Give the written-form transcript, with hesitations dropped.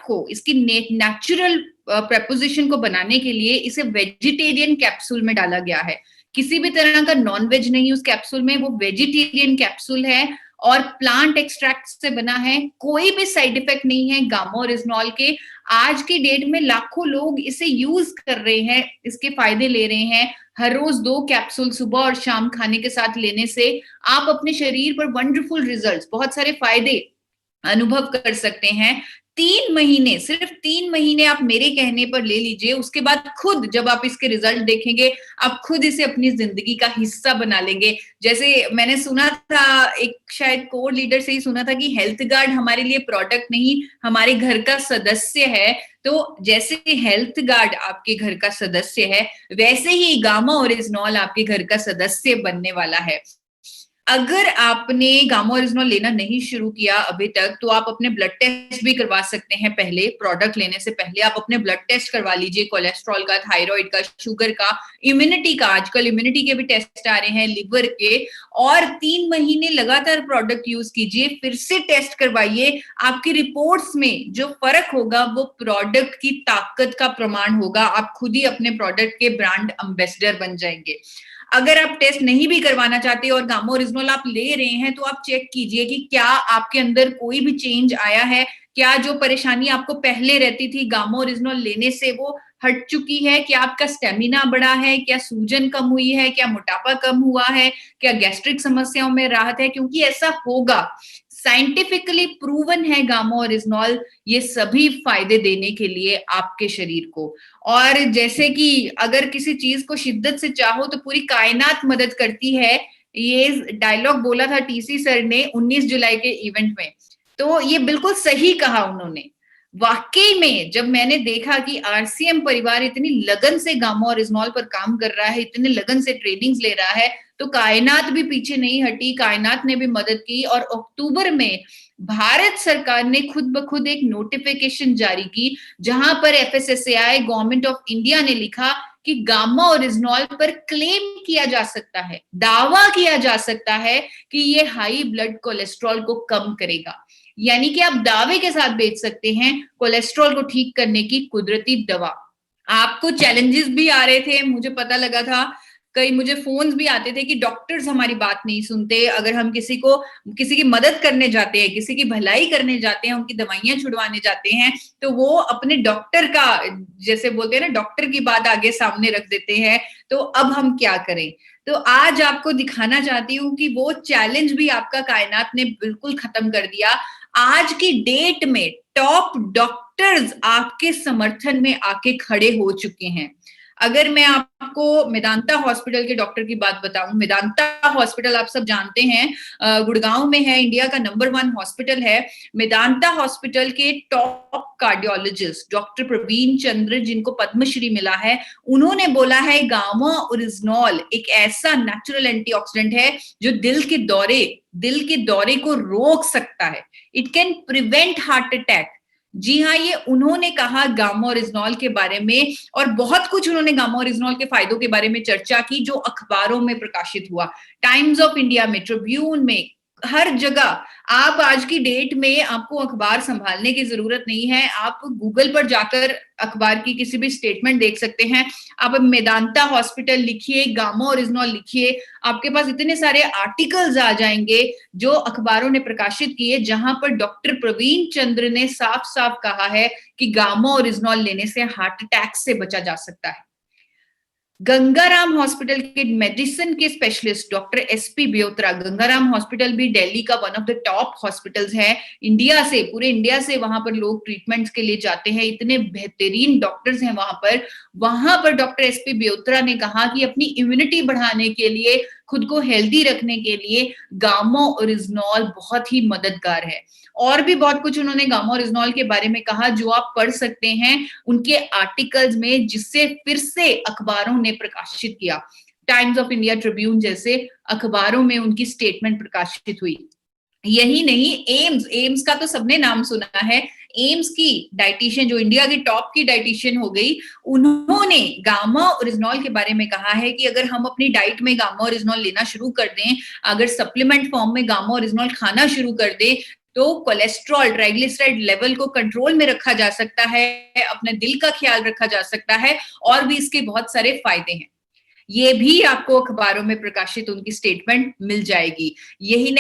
को, इसकी natural preposition को बनाने के लिए इसे वेजिटेरियन कैप्सूल में डाला गया है। किसी भी तरह का नॉन वेज नहीं उस कैप्सूल में, वो वेजिटेरियन कैप्सूल है और प्लांट एक्सट्रैक्ट से बना है। कोई भी साइड इफेक्ट नहीं है गामा ओरिजिनॉल के। आज की डेट में लाखों लोग इसे यूज कर रहे हैं, इसके फायदे ले रहे हैं। हर रोज 2 कैप्सूल सुबह और शाम खाने के साथ लेने से आप अपने शरीर पर वंडरफुल रिजल्ट्स, बहुत सारे फायदे अनुभव कर सकते हैं। 3 महीने, सिर्फ 3 महीने आप मेरे कहने पर ले लीजिए, उसके बाद खुद जब आप इसके रिजल्ट देखेंगे, आप खुद इसे अपनी जिंदगी का हिस्सा बना लेंगे। जैसे मैंने सुना था, एक शायद कोर लीडर से ही सुना था कि हेल्थ गार्ड हमारे लिए प्रोडक्ट नहीं, हमारे घर का सदस्य है। तो जैसे हेल्थ गार्ड आपके घर का सदस्य है, वैसे ही गामा ओरिजिनॉल आपके घर का सदस्य बनने वाला है। अगर आपने गामा ओरिजिनॉल लेना नहीं शुरू किया अभी तक, तो आप अपने ब्लड टेस्ट भी करवा सकते हैं। पहले प्रोडक्ट लेने से पहले आप अपने ब्लड टेस्ट करवा लीजिए, कोलेस्ट्रॉल का, थायराइड का, शुगर का, इम्यूनिटी का। आजकल इम्यूनिटी के भी टेस्ट आ रहे हैं, लिवर के। और 3 महीने लगातार प्रोडक्ट यूज कीजिए, फिर से टेस्ट करवाइए। आपकी रिपोर्ट्स में जो फर्क होगा वो प्रोडक्ट की ताकत का प्रमाण होगा। आप खुद ही अपने प्रोडक्ट के ब्रांड एम्बेसडर बन जाएंगे। अगर आप टेस्ट नहीं भी करवाना चाहते और गामा ओरिजिनॉल आप ले रहे हैं, तो आप चेक कीजिए कि क्या आपके अंदर कोई भी चेंज आया है। क्या जो परेशानी आपको पहले रहती थी गामा ओरिजिनॉल लेने से वो हट चुकी है? क्या आपका स्टेमिना बढ़ा है? क्या सूजन कम हुई है? क्या मोटापा कम हुआ है? क्या गैस्ट्रिक समस्याओं में राहत है? क्योंकि ऐसा होगा, साइंटिफिकली प्रूवन है गामा ओरिजिनॉल ये सभी फायदे देने के लिए आपके शरीर को। और जैसे कि अगर किसी चीज को शिद्दत से चाहो तो पूरी कायनात मदद करती है, ये डायलॉग बोला था टीसी सर ने 19 जुलाई के इवेंट में। तो ये बिल्कुल सही कहा उन्होंने। वाकई में जब मैंने देखा कि आरसीएम परिवार इतनी लगन से गामा ओरिजिनॉल पर काम कर रहा है, इतने लगन से ट्रेनिंग्स ले रहा है, तो कायनात भी पीछे नहीं हटी, कायनात ने भी मदद की। और अक्टूबर में भारत सरकार ने खुद ब खुद एक नोटिफिकेशन जारी की, जहां पर एफएसएसएआई, गवर्नमेंट ऑफ इंडिया ने लिखा कि गामा ओरिजिनॉल पर क्लेम किया जा सकता है, दावा किया जा सकता है कि ये हाई ब्लड कोलेस्ट्रॉल को कम करेगा। यानी कि आप दावे के साथ बेच सकते हैं कोलेस्ट्रॉल को ठीक करने की कुदरती दवा। आपको चैलेंजेस भी आ रहे थे, मुझे पता लगा था, कई मुझे फोन्स भी आते थे कि डॉक्टर्स हमारी बात नहीं सुनते। अगर हम किसी की मदद करने जाते हैं, किसी की भलाई करने जाते हैं, उनकी दवाइयां छुड़वाने जाते हैं, तो वो अपने डॉक्टर का, जैसे बोलते हैं ना, डॉक्टर की बात आगे सामने रख देते हैं। तो अब हम क्या करें? तो आज आपको दिखाना चाहती हूँ कि वो चैलेंज भी आपका कायनात ने बिल्कुल खत्म कर दिया। आज की डेट में टॉप डॉक्टर्स आपके समर्थन में आके खड़े हो चुके हैं। अगर मैं आपको मेदांता हॉस्पिटल के डॉक्टर की बात बताऊं, मेदांता हॉस्पिटल आप सब जानते हैं गुड़गांव में है, इंडिया का नंबर 1 हॉस्पिटल है। मेदांता हॉस्पिटल के टॉप कार्डियोलॉजिस्ट डॉक्टर प्रवीण चंद्र, जिनको पद्मश्री मिला है, उन्होंने बोला है गामा ओरिजिनॉल एक ऐसा नेचुरल एंटीऑक्सीडेंट है जो दिल के दौरे को रोक सकता है। It can prevent heart attack. जी हाँ, ये उन्होंने कहा गामा ओरिजिनॉल के बारे में, और बहुत कुछ उन्होंने गामा ओरिजिनॉल के फायदों के बारे में चर्चा की, जो अखबारों में प्रकाशित हुआ, टाइम्स ऑफ इंडिया में, ट्रिब्यून में, हर जगह। आप आज की डेट में आपको अखबार संभालने की जरूरत नहीं है, आप गूगल पर जाकर अखबार की किसी भी स्टेटमेंट देख सकते हैं। आप मेदांता हॉस्पिटल लिखिए, गामा ओरिजिनॉल लिखिए, आपके पास इतने सारे आर्टिकल्स आ जाएंगे जो अखबारों ने प्रकाशित किए, जहां पर डॉक्टर प्रवीण चंद्र ने साफ साफ कहा है कि गामा ओरिजिनॉल लेने से हार्ट अटैक से बचा जा सकता है। गंगाराम हॉस्पिटल के मेडिसिन के specialist doctor SP Byotra, Gangaram hospital भी दिल्ली का one of the top hospitals है। इंडिया से, पूरे इंडिया से वहां पर लोग ट्रीटमेंट्स के लिए जाते हैं, इतने बेहतरीन डॉक्टर्स हैं वहां पर डॉक्टर एसपी ब्योत्रा ने कहा कि अपनी इम्यूनिटी बढ़ाने के लिए, खुद को हेल्दी रखने के लिए गामा ओरिजिनॉल बहुत ही मददगार है। और भी बहुत कुछ उन्होंने गामा ओरिजिनॉल के बारे में कहा, जो आप पढ़ सकते हैं उनके आर्टिकल्स में, जिससे फिर से अखबारों ने प्रकाशित किया। टाइम्स ऑफ इंडिया, ट्रिब्यून जैसे अखबारों में उनकी स्टेटमेंट प्रकाशित हुई। यही नहीं, एम्स का तो सबने नाम सुना है। एम्स की डाइटिशियन, जो इंडिया की टॉप की डाइटिशियन हो गई, उन्होंने गामा ओरिजिनॉल के बारे में कहा है कि अगर हम अपनी डाइट में गामा ओरिजिनॉल लेना शुरू कर दें, अगर सप्लीमेंट फॉर्म में गामा ओरिजिनॉल खाना शुरू कर दें, तो कोलेस्ट्रॉल, ट्राइग्लिसराइड लेवल को कंट्रोल में रखा जा सकता है, अपने दिल का ख्याल रखा जा सकता है, और भी इसके बहुत सारे फायदे हैं। ये भी आपको अखबारों में प्रकाशित उनकी स्टेटमेंट मिल जाएगी। यही